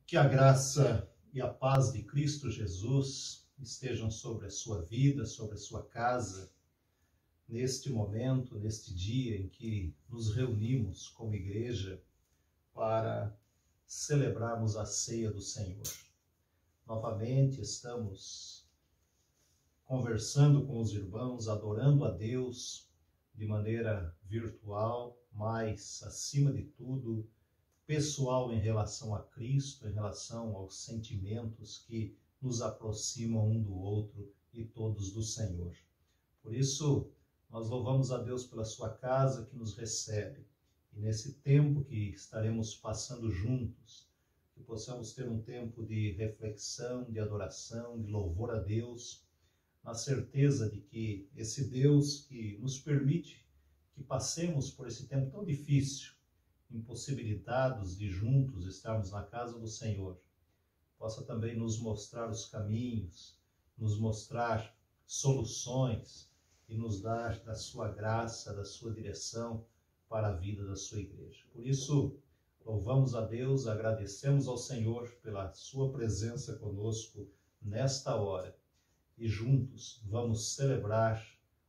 Que a graça e a paz de Cristo Jesus estejam sobre a sua vida, sobre a sua casa, neste momento, neste dia em que nos reunimos como igreja para celebrarmos a ceia do Senhor. Novamente estamos conversando com os irmãos, adorando a Deus de maneira virtual, mas, acima de tudo, pessoal em relação a Cristo, em relação aos sentimentos que nos aproximam um do outro e todos do Senhor. Por isso, nós louvamos a Deus pela sua casa que nos recebe. E nesse tempo que estaremos passando juntos, que possamos ter um tempo de reflexão, de adoração, de louvor a Deus, na certeza de que esse Deus que nos permite que passemos por esse tempo tão difícil, impossibilitados de juntos estarmos na casa do Senhor, possa também nos mostrar os caminhos, nos mostrar soluções e nos dar da sua graça, da sua direção para a vida da sua igreja. Por isso, louvamos a Deus, agradecemos ao Senhor pela sua presença conosco nesta hora e juntos vamos celebrar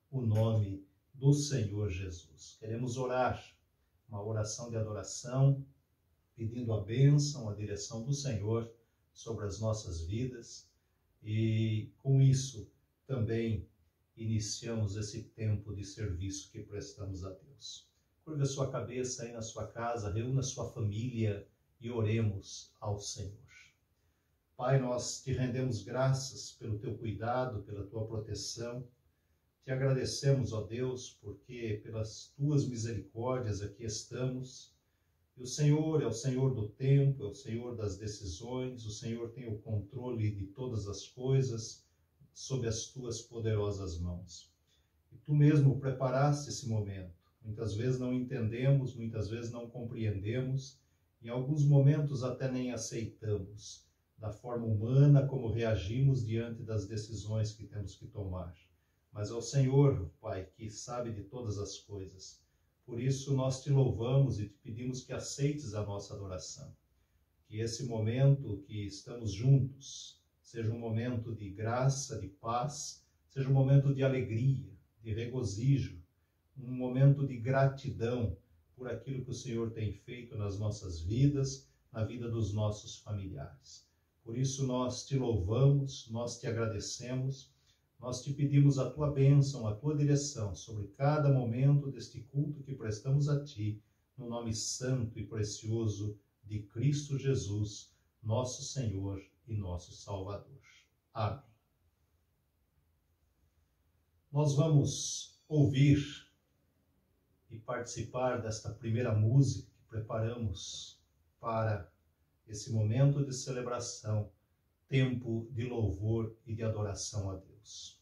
o nome do Senhor Jesus. Queremos orar uma oração de adoração, pedindo a bênção, a direção do Senhor sobre as nossas vidas. E com isso também iniciamos esse tempo de serviço que prestamos a Deus. Curva a sua cabeça aí na sua casa, reúna a sua família e oremos ao Senhor. Pai, nós te rendemos graças pelo teu cuidado, pela tua proteção. Te agradecemos, ó Deus, porque pelas tuas misericórdias aqui estamos. E o Senhor é o Senhor do tempo, é o Senhor das decisões, o Senhor tem o controle de todas as coisas sob as tuas poderosas mãos. E tu mesmo preparaste esse momento. Muitas vezes não entendemos, muitas vezes não compreendemos, em alguns momentos até nem aceitamos da forma humana como reagimos diante das decisões que temos que tomar. Mas ao Senhor, Pai, que sabe de todas as coisas. Por isso nós te louvamos e te pedimos que aceites a nossa adoração. Que esse momento que estamos juntos seja um momento de graça, de paz, seja um momento de alegria, de regozijo, um momento de gratidão por aquilo que o Senhor tem feito nas nossas vidas, na vida dos nossos familiares. Por isso nós te louvamos, nós te agradecemos. Nós te pedimos a tua bênção, a tua direção sobre cada momento deste culto que prestamos a ti, no nome santo e precioso de Cristo Jesus, nosso Senhor e nosso Salvador. Amém. Nós vamos ouvir e participar desta primeira música que preparamos para esse momento de celebração, tempo de louvor e de adoração a Deus.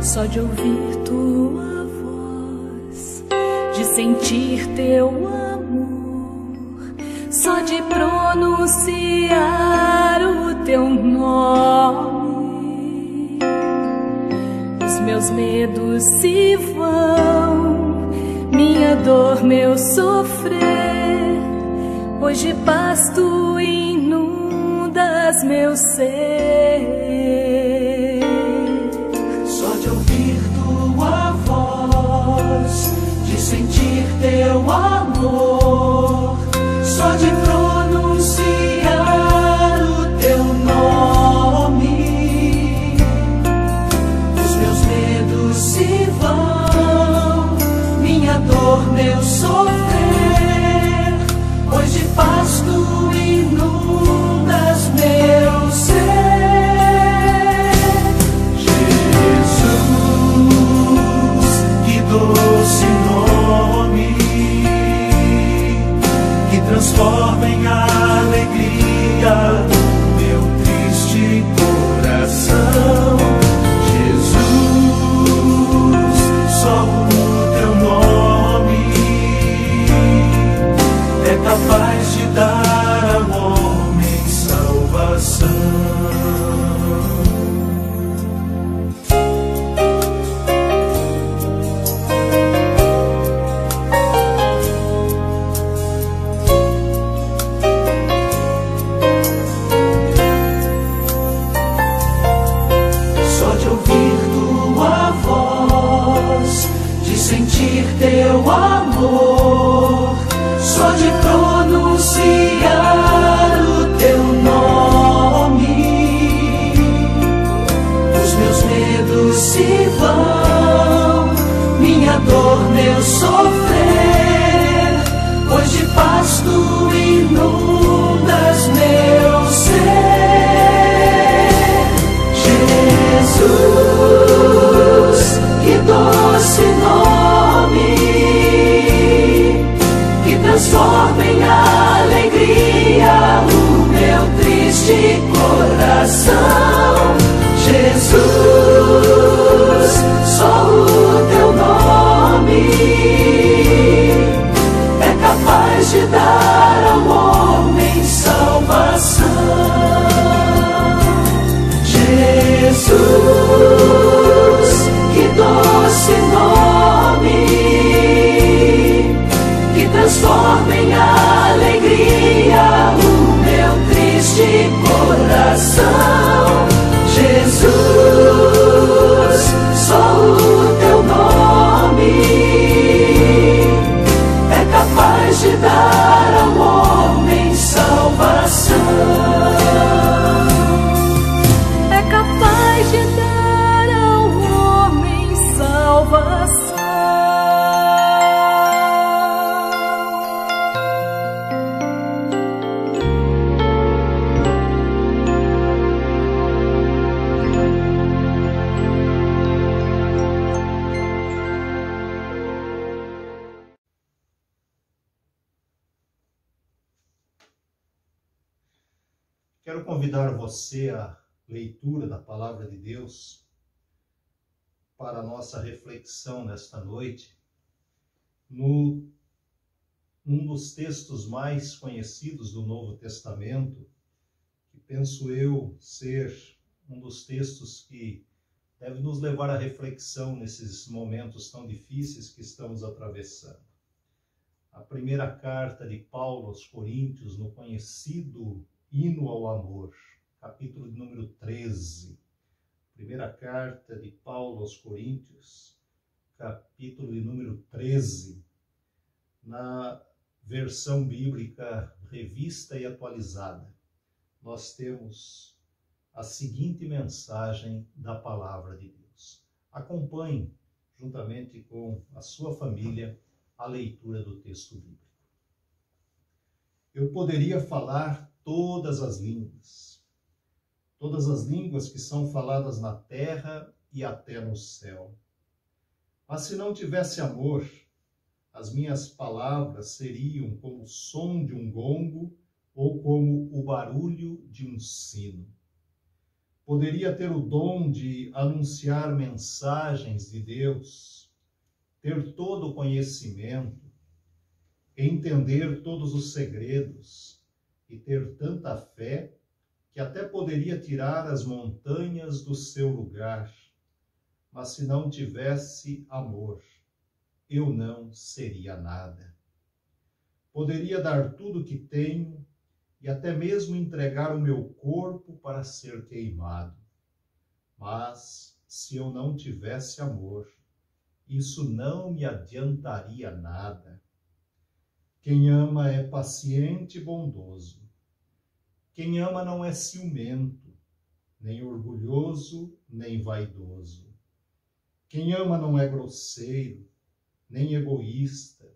Só de ouvir tua voz, de sentir teu amor, só de pronunciar o teu nome, os meus medos se vão, minha dor, meu sofrer, pois de paz tu inundas meu ser. Só de ouvir tua voz, de sentir teu amor, só de pronunciar o teu nome, os meus medos se vão, minha dor, meu sofrer, pois de paz tu inundas meu ser. Jesus, que doce nome, que transforma em dor, meu sofrer, pois de paz tu inundas meu ser. Jesus, que doce nome, que transforma em alegria o meu triste coração. Jesus, só o teu nome é capaz de dar ao homem salvação. Jesus, que doce nome, que transforma em alegria o meu triste coração. Jesus, só o teu nome é capaz de dar ao homem salvação. É capaz de dar ao homem salvação. Quero convidar você à leitura da Palavra de Deus para a nossa reflexão nesta noite, um dos textos mais conhecidos do Novo Testamento, que penso eu ser um dos textos que deve nos levar à reflexão nesses momentos tão difíceis que estamos atravessando. A primeira carta de Paulo aos Coríntios, no conhecido Hino ao Amor, capítulo de número 13. Primeira carta de Paulo aos Coríntios, capítulo de número 13. Na versão bíblica revista e atualizada, nós temos a seguinte mensagem da Palavra de Deus. Acompanhe, juntamente com a sua família, a leitura do texto bíblico. Eu poderia falar todas as línguas que são faladas na terra e até no céu. Mas se não tivesse amor, as minhas palavras seriam como o som de um gongo ou como o barulho de um sino. Poderia ter o dom de anunciar mensagens de Deus, ter todo o conhecimento, entender todos os segredos, e ter tanta fé que até poderia tirar as montanhas do seu lugar. Mas se não tivesse amor, eu não seria nada. Poderia dar tudo o que tenho e até mesmo entregar o meu corpo para ser queimado. Mas se eu não tivesse amor, isso não me adiantaria nada. Quem ama é paciente e bondoso. Quem ama não é ciumento, nem orgulhoso, nem vaidoso. Quem ama não é grosseiro, nem egoísta,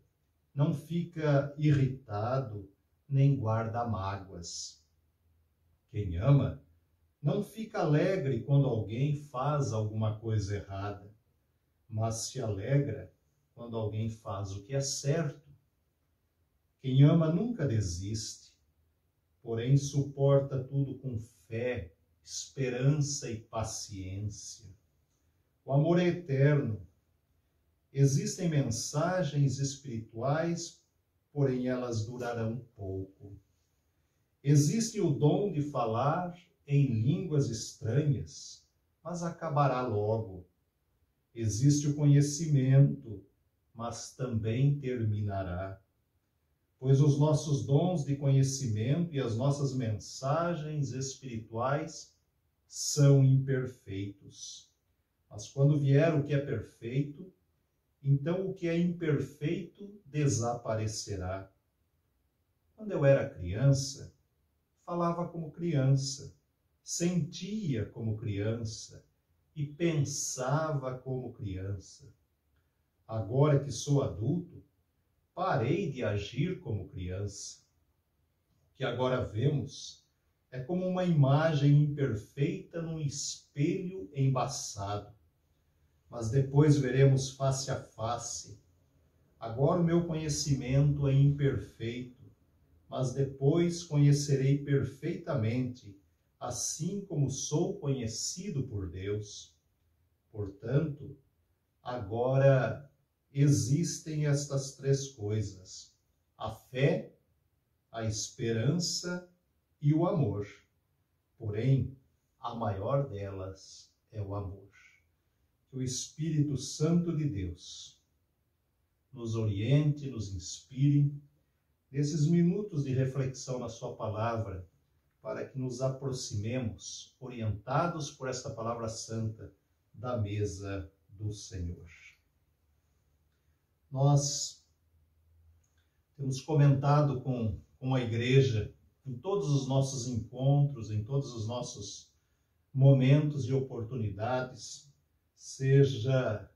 não fica irritado, nem guarda mágoas. Quem ama não fica alegre quando alguém faz alguma coisa errada, mas se alegra quando alguém faz o que é certo. Quem ama nunca desiste, porém suporta tudo com fé, esperança e paciência. O amor é eterno. Existem mensagens espirituais, porém elas durarão pouco. Existe o dom de falar em línguas estranhas, mas acabará logo. Existe o conhecimento, mas também terminará. Pois os nossos dons de conhecimento e as nossas mensagens espirituais são imperfeitos. Mas quando vier o que é perfeito, então o que é imperfeito desaparecerá. Quando eu era criança, falava como criança, sentia como criança e pensava como criança. Agora que sou adulto, parei de agir como criança. O que agora vemos é como uma imagem imperfeita num espelho embaçado. Mas depois veremos face a face. Agora o meu conhecimento é imperfeito, mas depois conhecerei perfeitamente, assim como sou conhecido por Deus. Portanto, agora existem estas três coisas: a fé, a esperança e o amor. Porém, a maior delas é o amor. Que o Espírito Santo de Deus nos oriente, nos inspire nesses minutos de reflexão na sua palavra, para que nos aproximemos, orientados por esta palavra santa, da mesa do Senhor. Nós temos comentado com a igreja, em todos os nossos encontros, em todos os nossos momentos e oportunidades, seja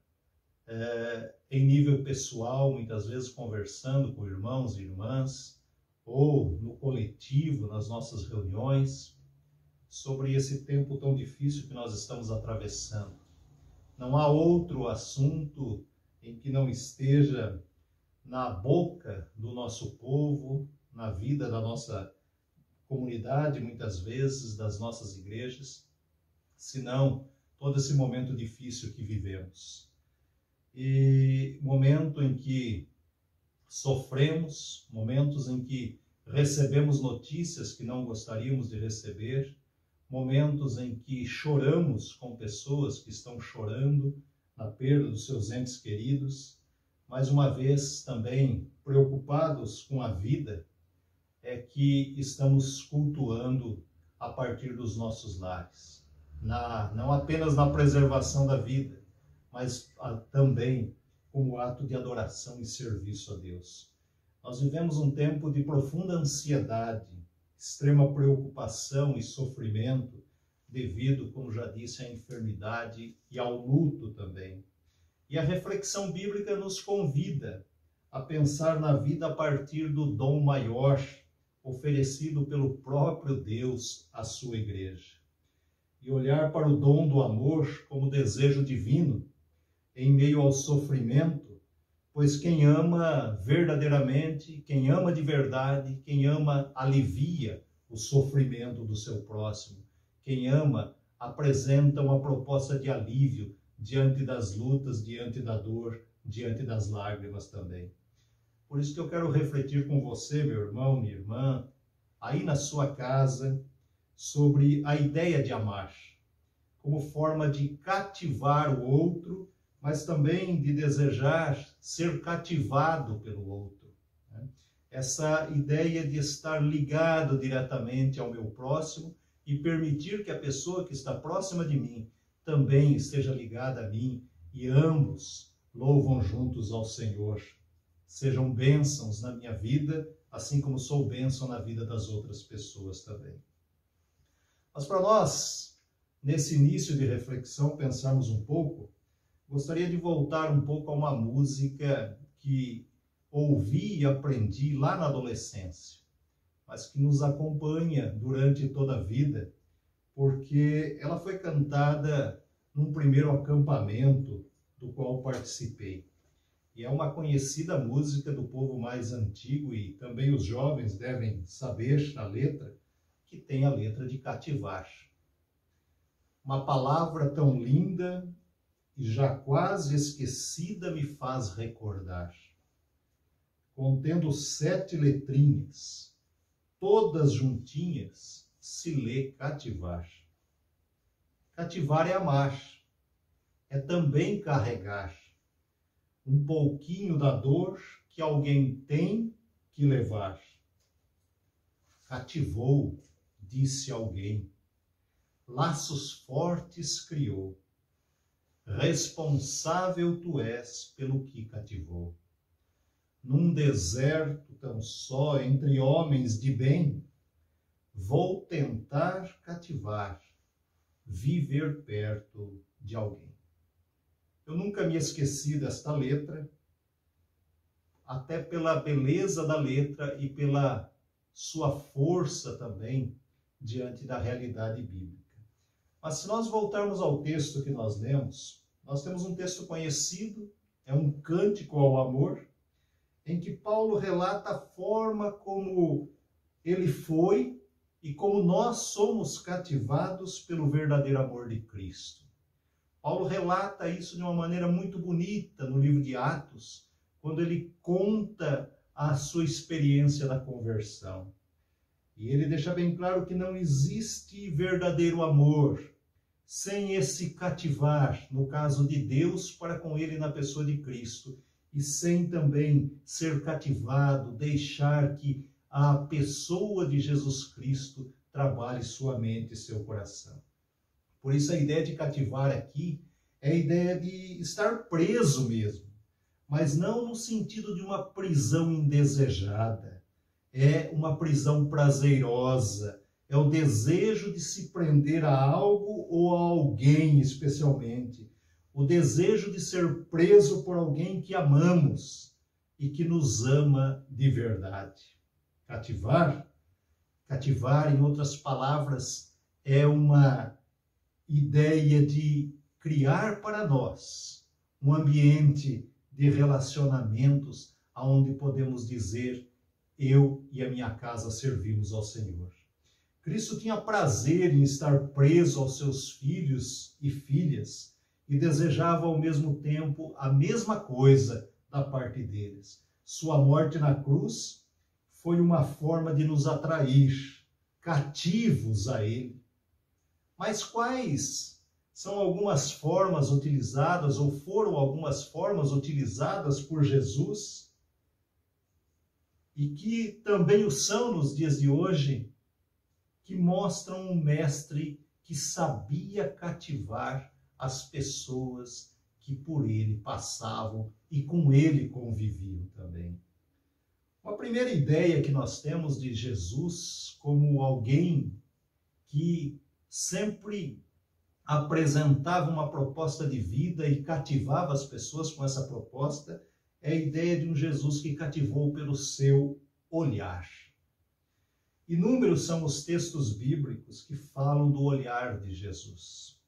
em nível pessoal, muitas vezes conversando com irmãos e irmãs, ou no coletivo, nas nossas reuniões, sobre esse tempo tão difícil que nós estamos atravessando. Não há outro assunto em que não esteja na boca do nosso povo, na vida da nossa comunidade, muitas vezes, das nossas igrejas, senão todo esse momento difícil que vivemos. E momento em que sofremos, momentos em que recebemos notícias que não gostaríamos de receber, momentos em que choramos com pessoas que estão chorando na perda dos seus entes queridos, mais uma vez também preocupados com a vida, é que estamos cultuando a partir dos nossos lares. Não apenas na preservação da vida, mas também como ato de adoração e serviço a Deus. Nós vivemos um tempo de profunda ansiedade, extrema preocupação e sofrimento, devido, como já disse, à enfermidade e ao luto também. E a reflexão bíblica nos convida a pensar na vida a partir do dom maior oferecido pelo próprio Deus à sua igreja. E olhar para o dom do amor como desejo divino em meio ao sofrimento, pois quem ama verdadeiramente, quem ama de verdade, quem ama alivia o sofrimento do seu próximo. Quem ama apresenta uma proposta de alívio diante das lutas, diante da dor, diante das lágrimas também. Por isso que eu quero refletir com você, meu irmão, minha irmã, aí na sua casa, sobre a ideia de amar, como forma de cativar o outro, mas também de desejar ser cativado pelo outro. Essa ideia de estar ligado diretamente ao meu próximo e permitir que a pessoa que está próxima de mim também esteja ligada a mim e ambos louvam juntos ao Senhor. Sejam bênçãos na minha vida, assim como sou bênção na vida das outras pessoas também. Mas para nós, nesse início de reflexão, pensarmos um pouco, gostaria de voltar um pouco a uma música que ouvi e aprendi lá na adolescência, mas que nos acompanha durante toda a vida, porque ela foi cantada num primeiro acampamento do qual participei. E é uma conhecida música do povo mais antigo, e também os jovens devem saber a letra, que tem a letra de cativar. Uma palavra tão linda e já quase esquecida me faz recordar. Contendo 7 letrinhas, todas juntinhas, se lê cativar. Cativar é amar, é também carregar um pouquinho da dor que alguém tem que levar. Cativou, disse alguém, laços fortes criou. Responsável tu és pelo que cativou. Num deserto tão só entre homens de bem, vou tentar cativar, viver perto de alguém. Eu nunca me esqueci desta letra, até pela beleza da letra e pela sua força também diante da realidade bíblica. Mas se nós voltarmos ao texto que nós lemos, nós temos um texto conhecido, é um cântico ao amor, em que Paulo relata a forma como ele foi e como nós somos cativados pelo verdadeiro amor de Cristo. Paulo relata isso de uma maneira muito bonita no livro de Atos, quando ele conta a sua experiência da conversão. E ele deixa bem claro que não existe verdadeiro amor sem esse cativar, no caso de Deus, para com ele na pessoa de Cristo, e sem também ser cativado, deixar que a pessoa de Jesus Cristo trabalhe sua mente e seu coração. Por isso a ideia de cativar aqui é a ideia de estar preso mesmo, mas não no sentido de uma prisão indesejada. É uma prisão prazerosa, é o desejo de se prender a algo ou a alguém especialmente, o desejo de ser preso por alguém que amamos e que nos ama de verdade. Cativar, em outras palavras, é uma ideia de criar para nós um ambiente de relacionamentos onde podemos dizer: eu e a minha casa servimos ao Senhor. Cristo tinha prazer em estar preso aos seus filhos e filhas e desejava ao mesmo tempo a mesma coisa da parte deles. Sua morte na cruz foi uma forma de nos atrair, cativos a Ele. Mas quais são algumas formas utilizadas, ou foram algumas formas utilizadas por Jesus, e que também o são nos dias de hoje, que mostram um mestre que sabia cativar as pessoas que por ele passavam e com ele conviviam também. Uma primeira ideia que nós temos de Jesus como alguém que sempre apresentava uma proposta de vida e cativava as pessoas com essa proposta é a ideia de um Jesus que cativou pelo seu olhar. Inúmeros são os textos bíblicos que falam do olhar de Jesus.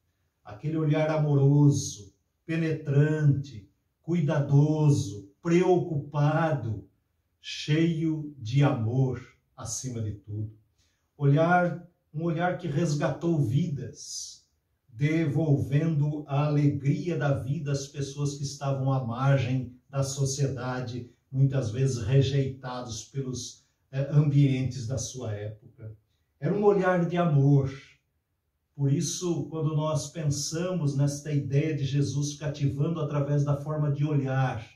Aquele olhar amoroso, penetrante, cuidadoso, preocupado, cheio de amor acima de tudo. Um olhar que resgatou vidas, devolvendo a alegria da vida às pessoas que estavam à margem da sociedade, muitas vezes rejeitados pelos ambientes da sua época. Era um olhar de amor. Por isso, quando nós pensamos nesta ideia de Jesus cativando através da forma de olhar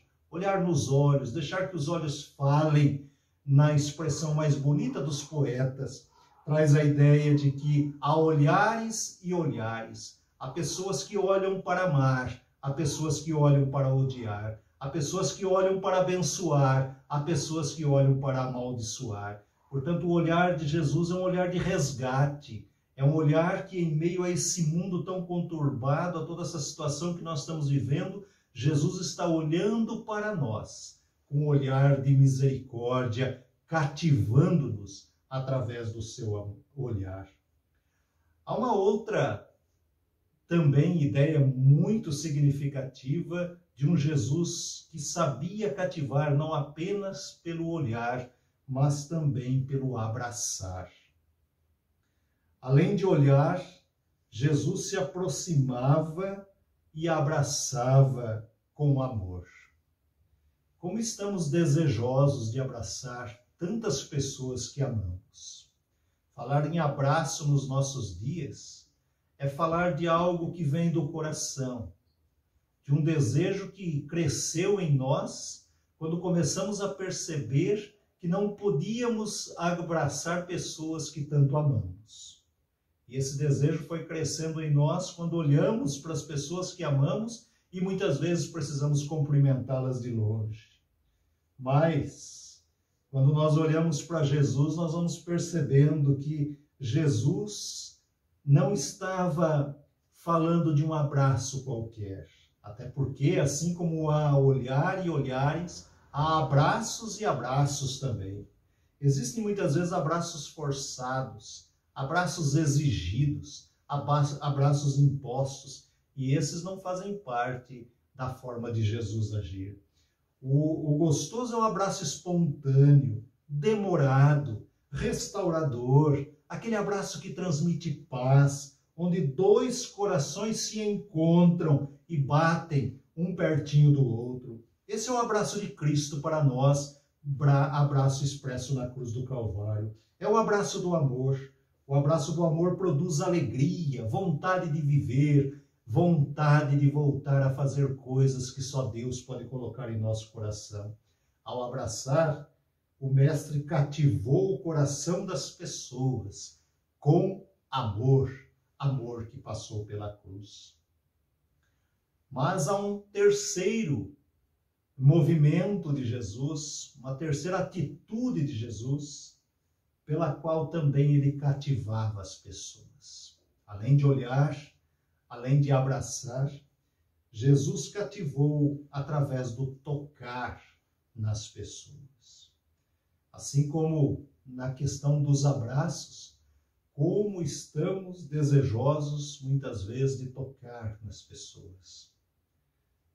nos olhos, deixar que os olhos falem, na expressão mais bonita dos poetas, traz a ideia de que há olhares e olhares. Há pessoas que olham para amar, há pessoas que olham para odiar, há pessoas que olham para abençoar, há pessoas que olham para amaldiçoar. Portanto, o olhar de Jesus é um olhar de resgate, é um olhar que, em meio a esse mundo tão conturbado, a toda essa situação que nós estamos vivendo, Jesus está olhando para nós com um olhar de misericórdia, cativando-nos através do seu olhar. Há uma outra também ideia muito significativa de um Jesus que sabia cativar não apenas pelo olhar, mas também pelo abraçar. Além de olhar, Jesus se aproximava e abraçava com amor. Como estamos desejosos de abraçar tantas pessoas que amamos. Falar em abraço nos nossos dias é falar de algo que vem do coração, de um desejo que cresceu em nós quando começamos a perceber que não podíamos abraçar pessoas que tanto amamos. E esse desejo foi crescendo em nós quando olhamos para as pessoas que amamos e muitas vezes precisamos cumprimentá-las de longe. Mas, quando nós olhamos para Jesus, nós vamos percebendo que Jesus não estava falando de um abraço qualquer. Até porque, assim como há olhar e olhares, há abraços e abraços também. Existem muitas vezes abraços forçados, abraços exigidos, abraços impostos, e esses não fazem parte da forma de Jesus agir. O gostoso é um abraço espontâneo, demorado, restaurador, aquele abraço que transmite paz, onde dois corações se encontram e batem um pertinho do outro. Esse é o abraço de Cristo para nós, abraço expresso na cruz do Calvário. É o abraço do amor. O abraço do amor produz alegria, vontade de viver, vontade de voltar a fazer coisas que só Deus pode colocar em nosso coração. Ao abraçar, o Mestre cativou o coração das pessoas com amor, amor que passou pela cruz. Mas há um terceiro movimento de Jesus, uma terceira atitude de Jesus, pela qual também ele cativava as pessoas. Além de olhar, além de abraçar, Jesus cativou através do tocar nas pessoas. Assim como na questão dos abraços, como estamos desejosos muitas vezes de tocar nas pessoas.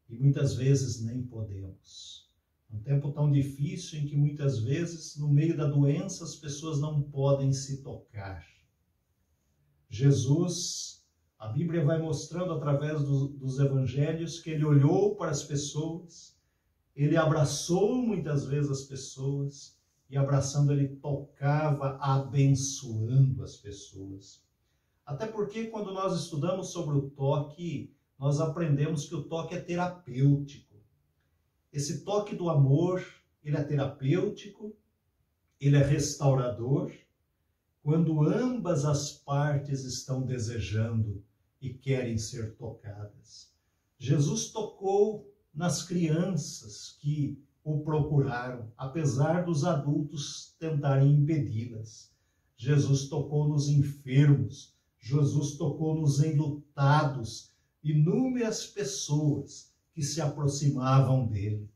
E muitas vezes nem podemos. Um tempo tão difícil em que muitas vezes, no meio da doença, as pessoas não podem se tocar. Jesus, a Bíblia vai mostrando através dos evangelhos que ele olhou para as pessoas, ele abraçou muitas vezes as pessoas, e abraçando ele tocava, abençoando as pessoas. Até porque quando nós estudamos sobre o toque, nós aprendemos que o toque é terapêutico. Esse toque do amor, ele é terapêutico, ele é restaurador, quando ambas as partes estão desejando e querem ser tocadas. Jesus tocou nas crianças que o procuraram, apesar dos adultos tentarem impedi-las. Jesus tocou nos enfermos, Jesus tocou nos enlutados, inúmeras pessoas que se aproximavam dele.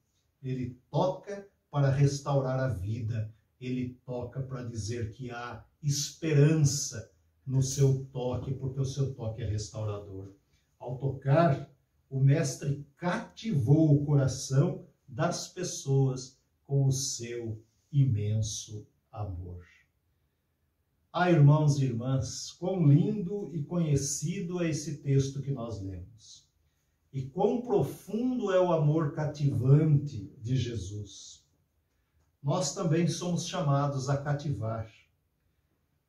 Ele toca para restaurar a vida, ele toca para dizer que há esperança no seu toque, porque o seu toque é restaurador. Ao tocar, o Mestre cativou o coração das pessoas com o seu imenso amor. Ah, irmãos e irmãs, quão lindo e conhecido é esse texto que nós lemos. E quão profundo é o amor cativante de Jesus. Nós também somos chamados a cativar,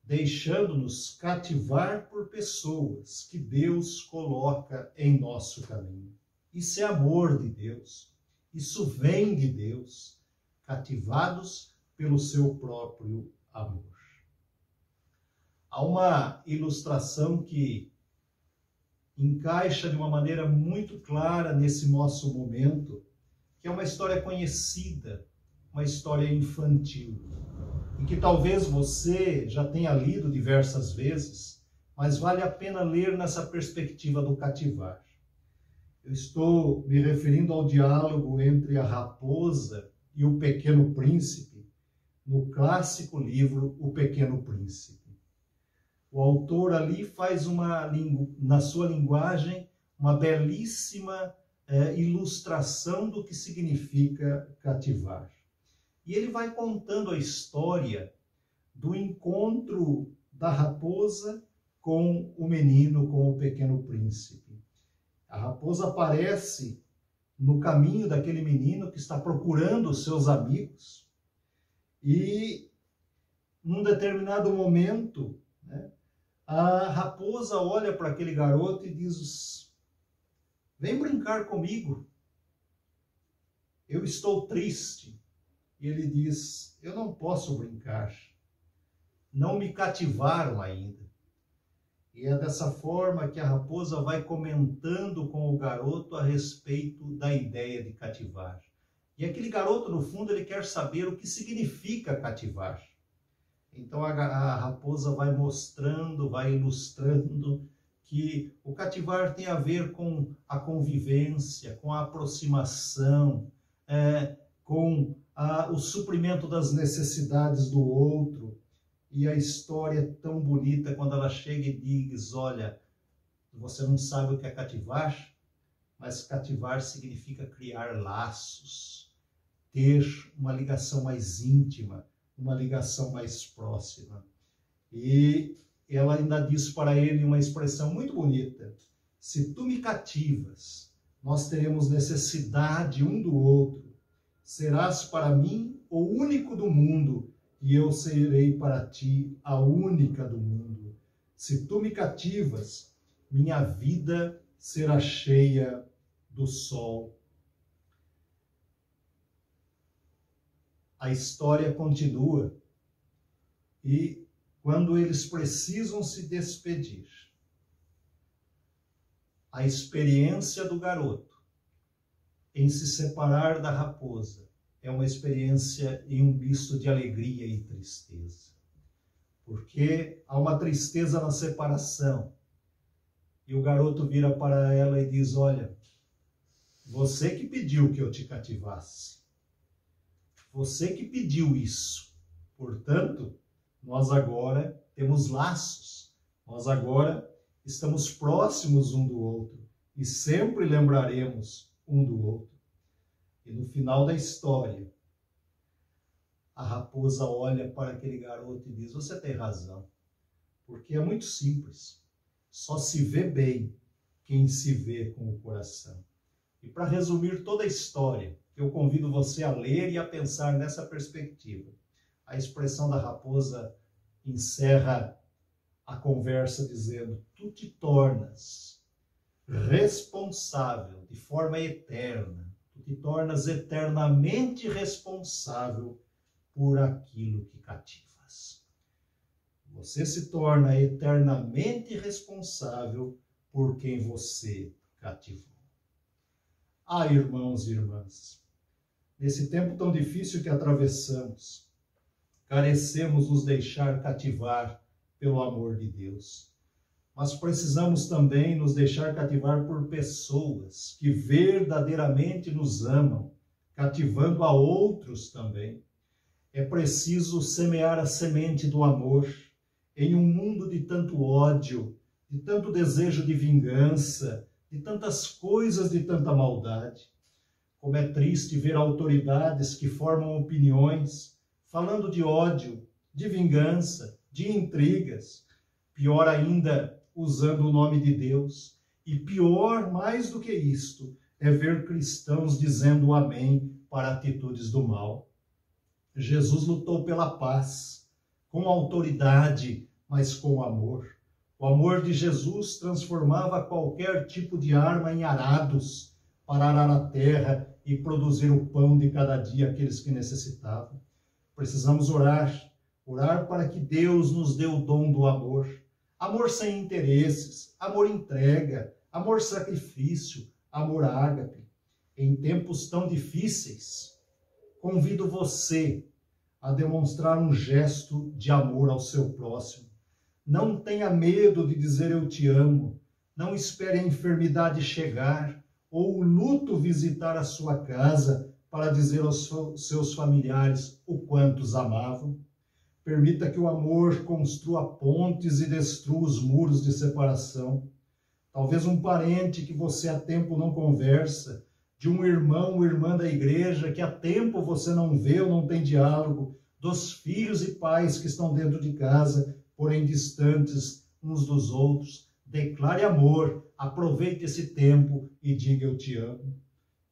deixando-nos cativar por pessoas que Deus coloca em nosso caminho. Isso é amor de Deus. Isso vem de Deus, cativados pelo seu próprio amor. Há uma ilustração que encaixa de uma maneira muito clara nesse nosso momento, que é uma história conhecida, uma história infantil, em que talvez você já tenha lido diversas vezes, mas vale a pena ler nessa perspectiva do cativar. Eu estou me referindo ao diálogo entre a raposa e o Pequeno Príncipe, no clássico livro O Pequeno Príncipe. O autor ali faz na sua linguagem uma belíssima ilustração do que significa cativar. E ele vai contando a história do encontro da raposa com o menino, com o Pequeno Príncipe. A raposa aparece no caminho daquele menino que está procurando os seus amigos. E, num determinado momento, a raposa olha para aquele garoto e diz: vem brincar comigo, eu estou triste. E ele diz: eu não posso brincar, não me cativaram ainda. E é dessa forma que a raposa vai comentando com o garoto a respeito da ideia de cativar. E aquele garoto, no fundo, ele quer saber o que significa cativar. Então a raposa vai mostrando, vai ilustrando que o cativar tem a ver com a convivência, com a aproximação, com o suprimento das necessidades do outro. E a história é tão bonita quando ela chega e diz, olha, você não sabe o que é cativar, mas cativar significa criar laços, ter uma ligação mais íntima, uma ligação mais próxima. E ela ainda diz para ele uma expressão muito bonita: se tu me cativas, nós teremos necessidade um do outro. Serás para mim o único do mundo, e eu serei para ti a única do mundo. Se tu me cativas, minha vida será cheia do sol. A história continua, e quando eles precisam se despedir, a experiência do garoto em se separar da raposa é uma experiência em um misto de alegria e tristeza. Porque há uma tristeza na separação. E o garoto vira para ela e diz, olha, você que pediu que eu te cativasse. Você que pediu isso. Portanto, nós agora temos laços. Nós agora estamos próximos um do outro. E sempre lembraremos um do outro. E no final da história, a raposa olha para aquele garoto e diz, você tem razão. Porque é muito simples. Só se vê bem quem se vê com o coração. E para resumir toda a história, eu convido você a ler e a pensar nessa perspectiva. A expressão da raposa encerra a conversa dizendo, tu te tornas responsável de forma eterna, tu te tornas eternamente responsável por aquilo que cativas. Você se torna eternamente responsável por quem você cativou. Ah, irmãos e irmãs, nesse tempo tão difícil que atravessamos, carecemos nos deixar cativar pelo amor de Deus. Mas precisamos também nos deixar cativar por pessoas que verdadeiramente nos amam, cativando a outros também. É preciso semear a semente do amor em um mundo de tanto ódio, de tanto desejo de vingança, de tantas coisas, de tanta maldade. Como é triste ver autoridades que formam opiniões, falando de ódio, de vingança, de intrigas, pior ainda, usando o nome de Deus. E pior, mais do que isto, é ver cristãos dizendo amém para atitudes do mal. Jesus lutou pela paz, com autoridade, mas com amor. O amor de Jesus transformava qualquer tipo de arma em arados para arar a terra e produzir o pão de cada dia àqueles que necessitavam. Precisamos orar para que Deus nos dê o dom do amor. Amor sem interesses, amor entrega, amor sacrifício, amor ágape. Em tempos tão difíceis, convido você a demonstrar um gesto de amor ao seu próximo. Não tenha medo de dizer eu te amo. Não espere a enfermidade chegar ou o luto visitar a sua casa para dizer aos seus familiares o quanto os amavam. Permita que o amor construa pontes e destrua os muros de separação. Talvez um parente que você há tempo não conversa, de um irmão ou irmã da igreja que há tempo você não vê ou não tem diálogo, dos filhos e pais que estão dentro de casa, porém distantes uns dos outros. Declare amor, aproveite esse tempo e diga eu te amo.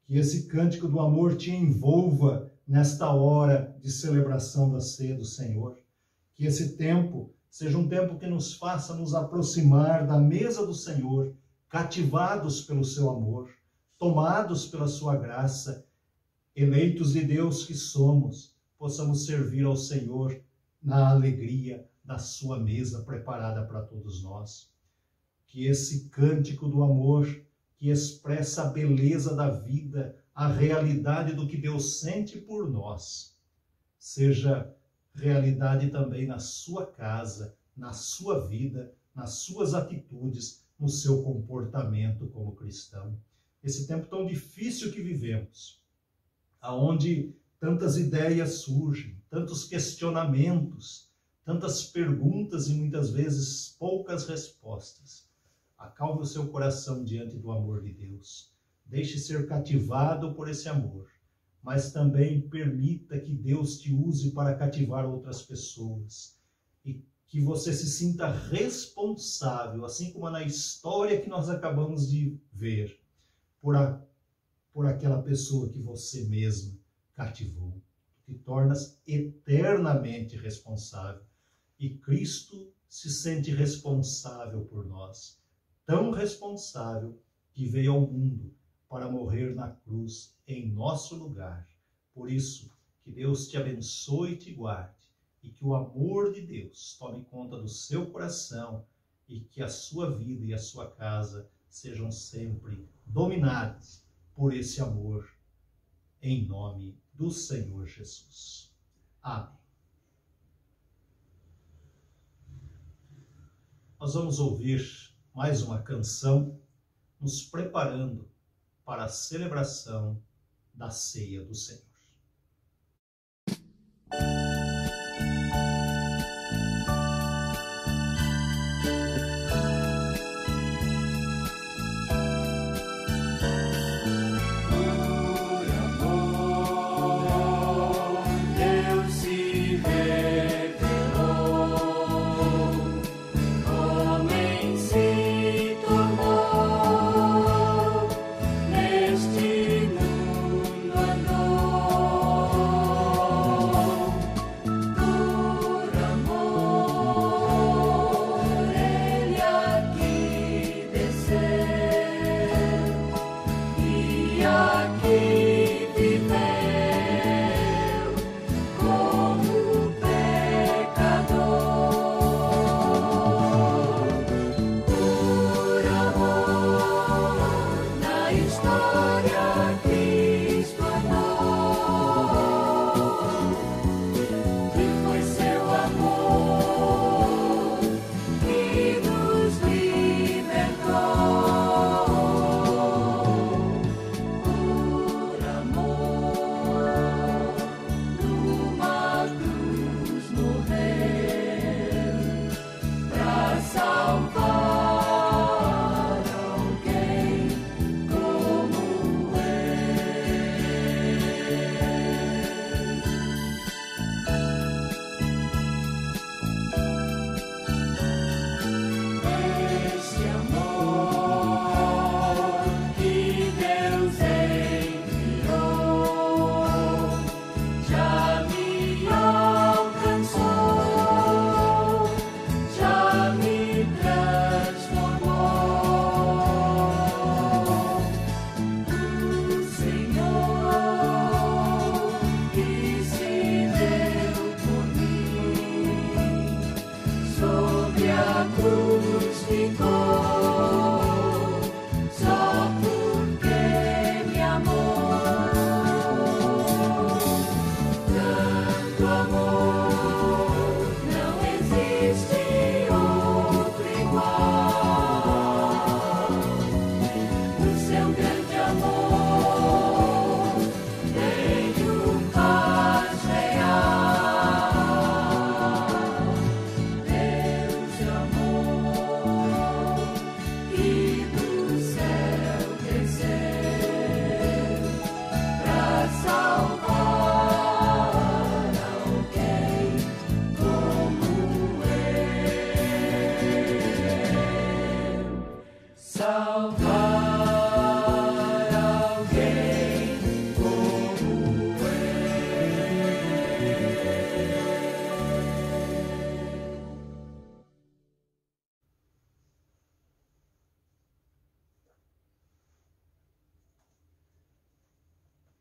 Que esse cântico do amor te envolva nesta hora de celebração da ceia do Senhor. Que esse tempo seja um tempo que nos faça nos aproximar da mesa do Senhor, cativados pelo seu amor, tomados pela sua graça, eleitos de Deus que somos, possamos servir ao Senhor na alegria da sua mesa preparada para todos nós. Que esse cântico do amor, que expressa a beleza da vida, a realidade do que Deus sente por nós, seja realidade também na sua casa, na sua vida, nas suas atitudes, no seu comportamento como cristão. Esse tempo tão difícil que vivemos, aonde tantas ideias surgem, tantos questionamentos, tantas perguntas e muitas vezes poucas respostas. Acalme o seu coração diante do amor de Deus. Deixe ser cativado por esse amor, mas também permita que Deus te use para cativar outras pessoas e que você se sinta responsável, assim como na história que nós acabamos de ver, por aquela pessoa que você mesmo cativou. Te tornas eternamente responsável. E Cristo se sente responsável por nós. Tão responsável que veio ao mundo para morrer na cruz em nosso lugar. Por isso, que Deus te abençoe e te guarde. E que o amor de Deus tome conta do seu coração. E que a sua vida e a sua casa sejam sempre dominadas por esse amor, em nome do Senhor Jesus. Amém. Nós vamos ouvir mais uma canção, nos preparando para a celebração da ceia do Senhor.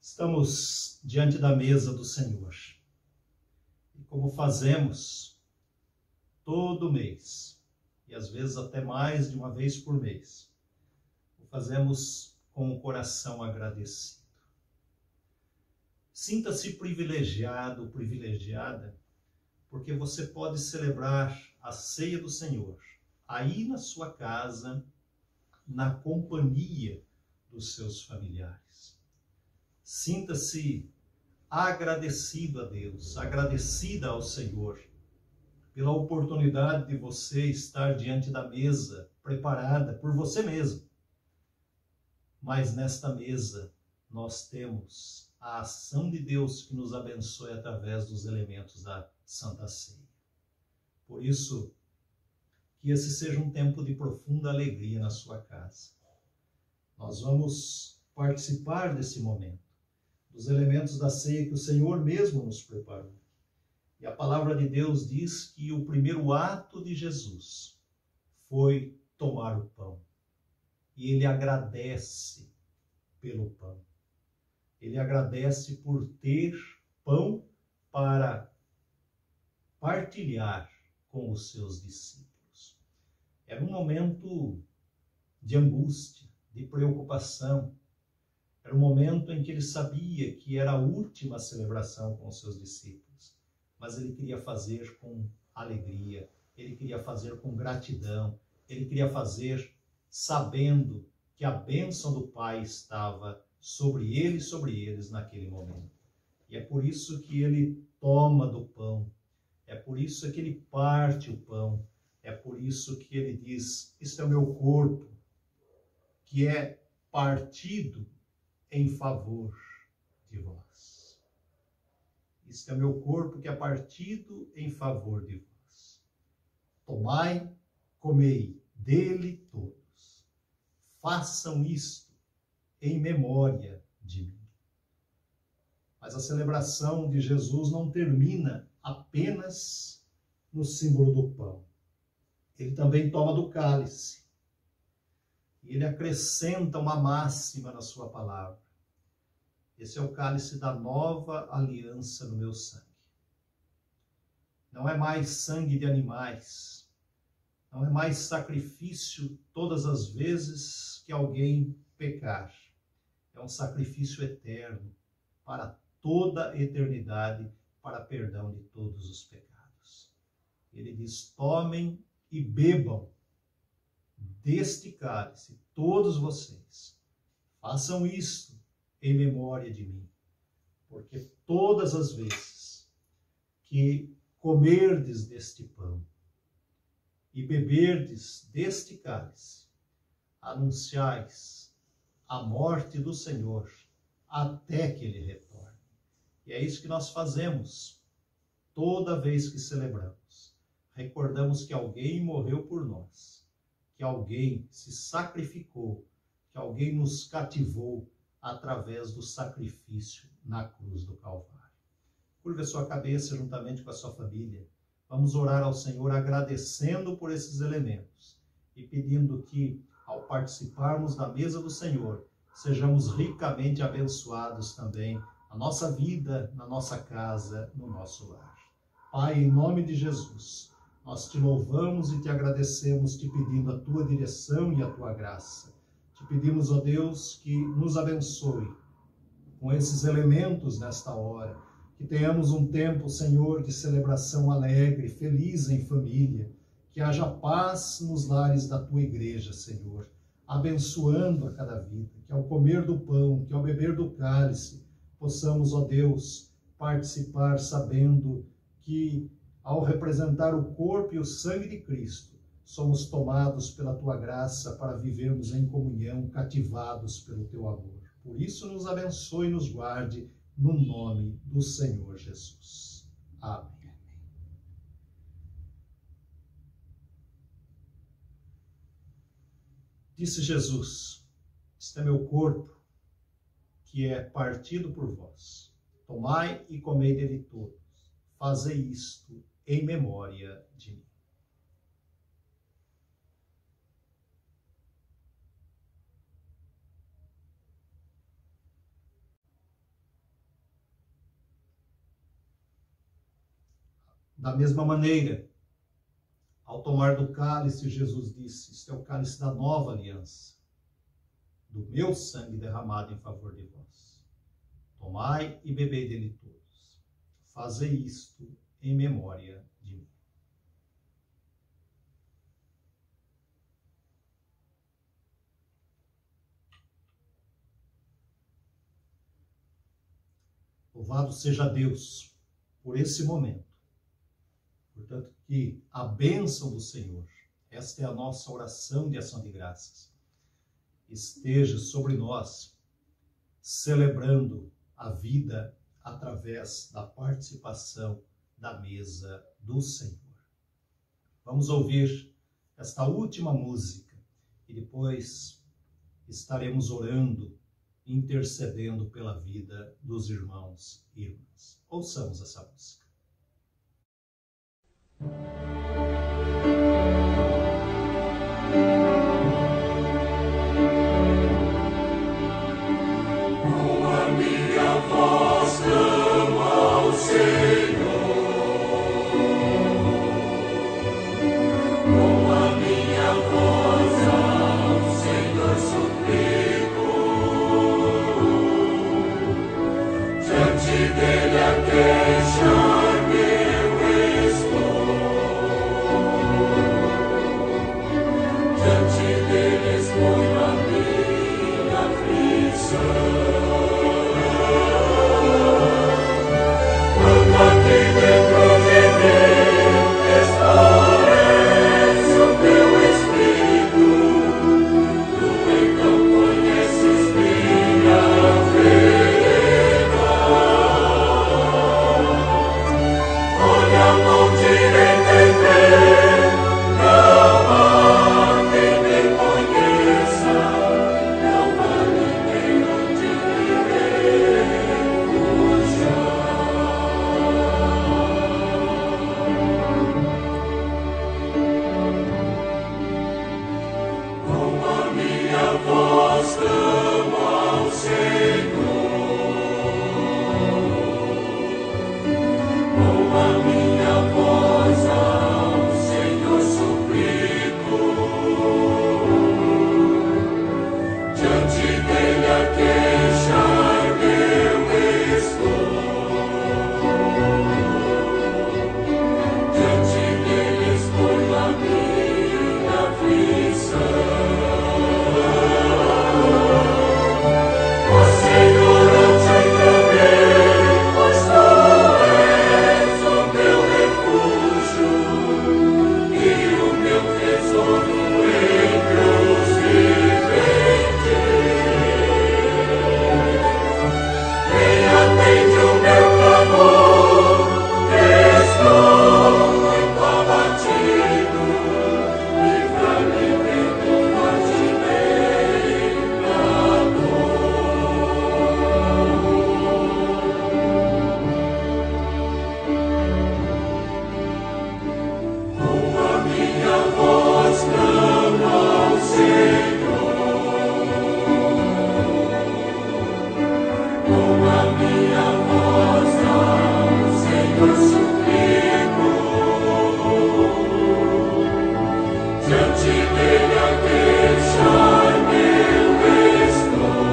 Estamos diante da mesa do Senhor. E como fazemos todo mês, e às vezes até mais de uma vez por mês, o fazemos com o coração agradecido. Sinta-se privilegiado, privilegiada, porque você pode celebrar a ceia do Senhor aí na sua casa, na companhia dos seus familiares. Sinta-se agradecido a Deus, agradecida ao Senhor, pela oportunidade de você estar diante da mesa preparada por você mesmo. Mas nesta mesa nós temos a ação de Deus que nos abençoe através dos elementos da Santa Ceia. Por isso, que esse seja um tempo de profunda alegria na sua casa. Nós vamos participar desse momento, dos elementos da ceia que o Senhor mesmo nos preparou. E a palavra de Deus diz que o primeiro ato de Jesus foi tomar o pão. E ele agradece pelo pão. Ele agradece por ter pão para partilhar com os seus discípulos. Era um momento de angústia, de preocupação. Era um momento em que ele sabia que era a última celebração com os seus discípulos. Mas ele queria fazer com alegria, ele queria fazer com gratidão, ele queria fazer sabendo que a bênção do Pai estava sobre ele e sobre eles naquele momento. E é por isso que ele toma do pão, é por isso que ele parte o pão, é por isso que ele diz: "Isto é o meu corpo, que é partido em favor de vós. Isto é o meu corpo que é partido em favor de vós. Tomai, comei dele todos. Façam isto em memória de mim." Mas a celebração de Jesus não termina apenas no símbolo do pão. Ele também toma do cálice. E ele acrescenta uma máxima na sua palavra. Esse é o cálice da nova aliança no meu sangue. Não é mais sangue de animais. Não é mais sacrifício todas as vezes que alguém pecar. É um sacrifício eterno para toda a eternidade, para perdão de todos os pecados. Ele diz: tomem e bebam deste cálice, todos vocês. Façam isto em memória de mim, porque todas as vezes que comerdes deste pão e beberdes deste cálice, anunciais a morte do Senhor até que ele retorne. E é isso que nós fazemos toda vez que celebramos. Recordamos que alguém morreu por nós, que alguém se sacrificou, que alguém nos cativou através do sacrifício na cruz do Calvário. Curva a sua cabeça juntamente com a sua família. Vamos orar ao Senhor agradecendo por esses elementos e pedindo que, ao participarmos da mesa do Senhor, sejamos ricamente abençoados também na nossa vida, na nossa casa, no nosso lar. Pai, em nome de Jesus, nós te louvamos e te agradecemos, te pedindo a tua direção e a tua graça. Te pedimos, ó Deus, que nos abençoe com esses elementos nesta hora, que tenhamos um tempo, Senhor, de celebração alegre, feliz em família, que haja paz nos lares da tua igreja, Senhor, abençoando a cada vida, que ao comer do pão, que ao beber do cálice, possamos, ó Deus, participar sabendo que, ao representar o corpo e o sangue de Cristo, somos tomados pela tua graça para vivermos em comunhão, cativados pelo teu amor. Por isso, nos abençoe e nos guarde, no nome do Senhor Jesus. Amém. Disse Jesus: "Este é meu corpo, que é partido por vós. Tomai e comei dele todos. Fazei isto em memória de mim." Da mesma maneira, ao tomar do cálice, Jesus disse: "Este é o cálice da nova aliança, do meu sangue derramado em favor de vós. Tomai e bebei dele todos. Fazei isto em memória de mim." Louvado seja Deus por esse momento. Portanto, que a bênção do Senhor, esta é a nossa oração de ação de graças, esteja sobre nós, celebrando a vida através da participação da mesa do Senhor. Vamos ouvir esta última música e depois estaremos orando, intercedendo pela vida dos irmãos e irmãs. Ouçamos essa música. Com a minha voz clamo ao Senhor, com a minha voz ao Senhor suplico, diante dele a queixar-me eu estou, diante dele exponho a minha aflição. Quando aqui dentro de mim esclarece o teu Espírito, tu então conheces minha vereda. Olha a mão direita e vê, não há quem me conheça, não há ninguém onde me refugiar. Com a minha voz clamo ao Senhor, com a minha voz ao Senhor suplico, diante dele a queixar-me eu estou, diante dele exponho a minha aflição. Ó Senhor, eu te clamei, pois tu és o meu refúgio e o meu tesouro entre os viventes. Vem, atende o meu clamor, estou muito abatido, livra-me dentro fortemente da Com a minha voz clamo ao Senhor, com a minha voz ao Senhor suplico, diante dele a queixar-me eu estou,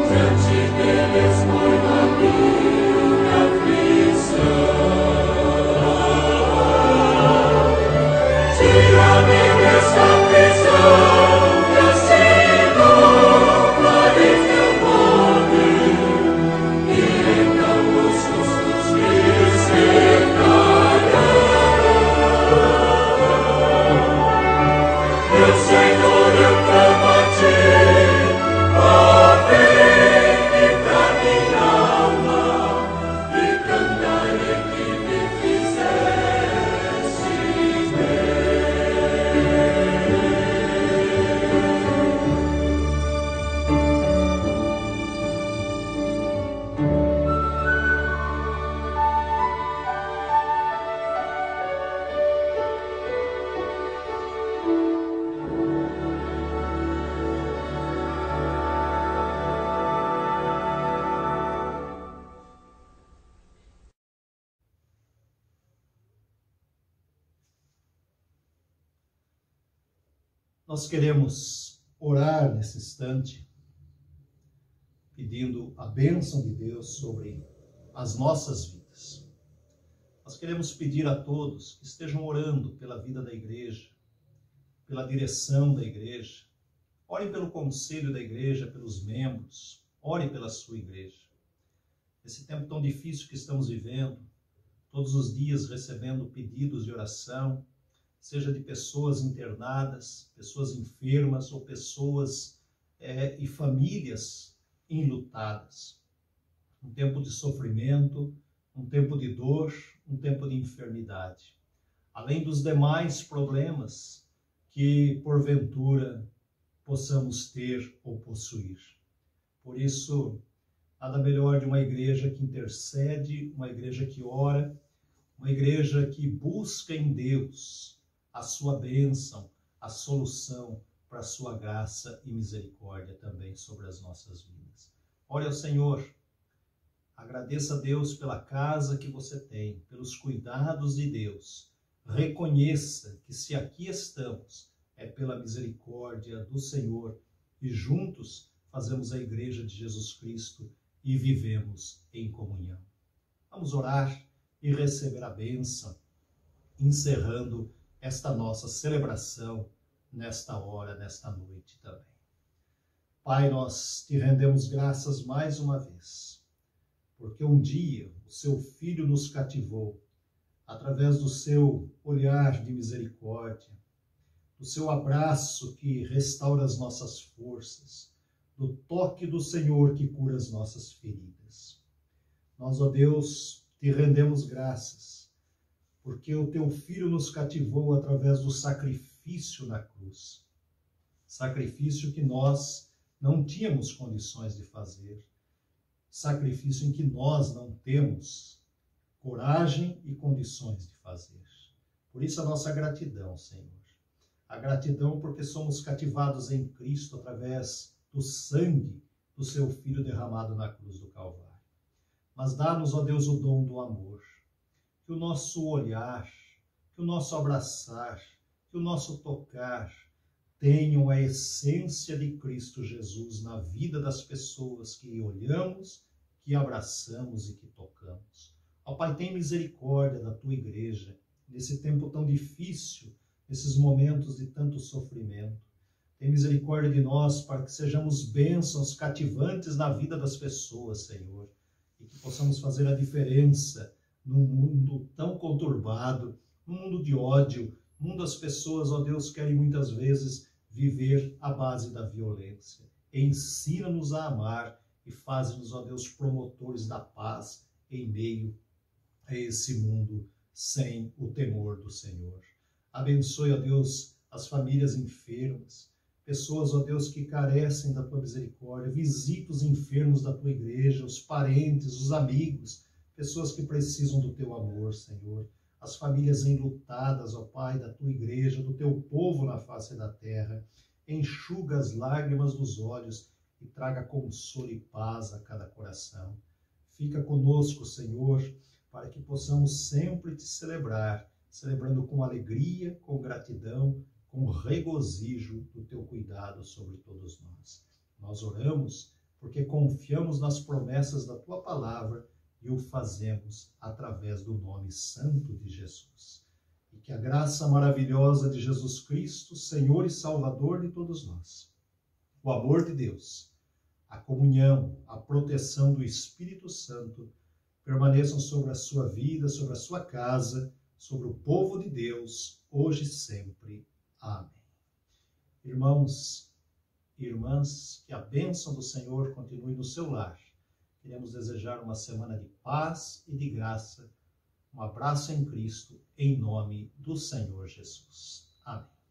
diante dele exponho a minha aflição. Tira-me desta prisão, meu Senhor, glorifique teu nome, e então os justos me cercarão. Meu Senhor, eu clamo a ti, ó, vem livrar minha alma, e cantarei que me fizeste bem. Nós queremos orar nesse instante, pedindo a bênção de Deus sobre as nossas vidas. Nós queremos pedir a todos que estejam orando pela vida da igreja, pela direção da igreja. Orem pelo conselho da igreja, pelos membros. ore pela sua igreja. Esse tempo tão difícil que estamos vivendo, todos os dias recebendo pedidos de oração, seja de pessoas internadas, pessoas enfermas ou pessoas e famílias enlutadas. Um tempo de sofrimento, um tempo de dor, um tempo de enfermidade. Além dos demais problemas que, porventura, possamos ter ou possuir. Por isso, nada melhor de uma igreja que intercede, uma igreja que ora, uma igreja que busca em Deus a sua bênção, a solução para a sua graça e misericórdia também sobre as nossas vidas. Ore ao Senhor, agradeça a Deus pela casa que você tem, pelos cuidados de Deus. Reconheça que se aqui estamos, é pela misericórdia do Senhor e juntos fazemos a igreja de Jesus Cristo e vivemos em comunhão. Vamos orar e receber a bênção, encerrando esta nossa celebração nesta hora, nesta noite também. Pai, nós te rendemos graças mais uma vez, porque um dia o seu Filho nos cativou, através do seu olhar de misericórdia, do seu abraço que restaura as nossas forças, do toque do Senhor que cura as nossas feridas. Nós, ó Deus, te rendemos graças, porque o teu Filho nos cativou através do sacrifício na cruz. Sacrifício que nós não tínhamos condições de fazer. Sacrifício em que nós não temos coragem e condições de fazer. Por isso a nossa gratidão, Senhor. A gratidão porque somos cativados em Cristo através do sangue do seu Filho derramado na cruz do Calvário. Mas dá-nos, ó Deus, o dom do amor. Que o nosso olhar, que o nosso abraçar, que o nosso tocar tenham a essência de Cristo Jesus na vida das pessoas que olhamos, que abraçamos e que tocamos. Ó Pai, tem misericórdia da tua igreja, nesse tempo tão difícil, nesses momentos de tanto sofrimento. Tem misericórdia de nós para que sejamos bênçãos cativantes na vida das pessoas, Senhor, e que possamos fazer a diferença num mundo tão conturbado, num mundo de ódio, num mundo as pessoas, ó Deus, querem muitas vezes viver à base da violência. Ensina-nos a amar e faz-nos, ó Deus, promotores da paz em meio a esse mundo sem o temor do Senhor. Abençoe, ó Deus, as famílias enfermas, pessoas, ó Deus, que carecem da tua misericórdia. Visita os enfermos da tua igreja, os parentes, os amigos, pessoas que precisam do teu amor, Senhor. As famílias enlutadas, ó Pai, da tua igreja, do teu povo na face da terra. Enxuga as lágrimas dos olhos e traga consolo e paz a cada coração. Fica conosco, Senhor, para que possamos sempre te celebrar, celebrando com alegria, com gratidão, com regozijo do teu cuidado sobre todos nós. Nós oramos porque confiamos nas promessas da tua palavra e o fazemos através do nome santo de Jesus. E que a graça maravilhosa de Jesus Cristo, Senhor e Salvador de todos nós, o amor de Deus, a comunhão, a proteção do Espírito Santo permaneçam sobre a sua vida, sobre a sua casa, sobre o povo de Deus, hoje e sempre. Amém. Irmãos e irmãs, que a bênção do Senhor continue no seu lar. Queremos desejar uma semana de paz e de graça. Um abraço em Cristo, em nome do Senhor Jesus. Amém.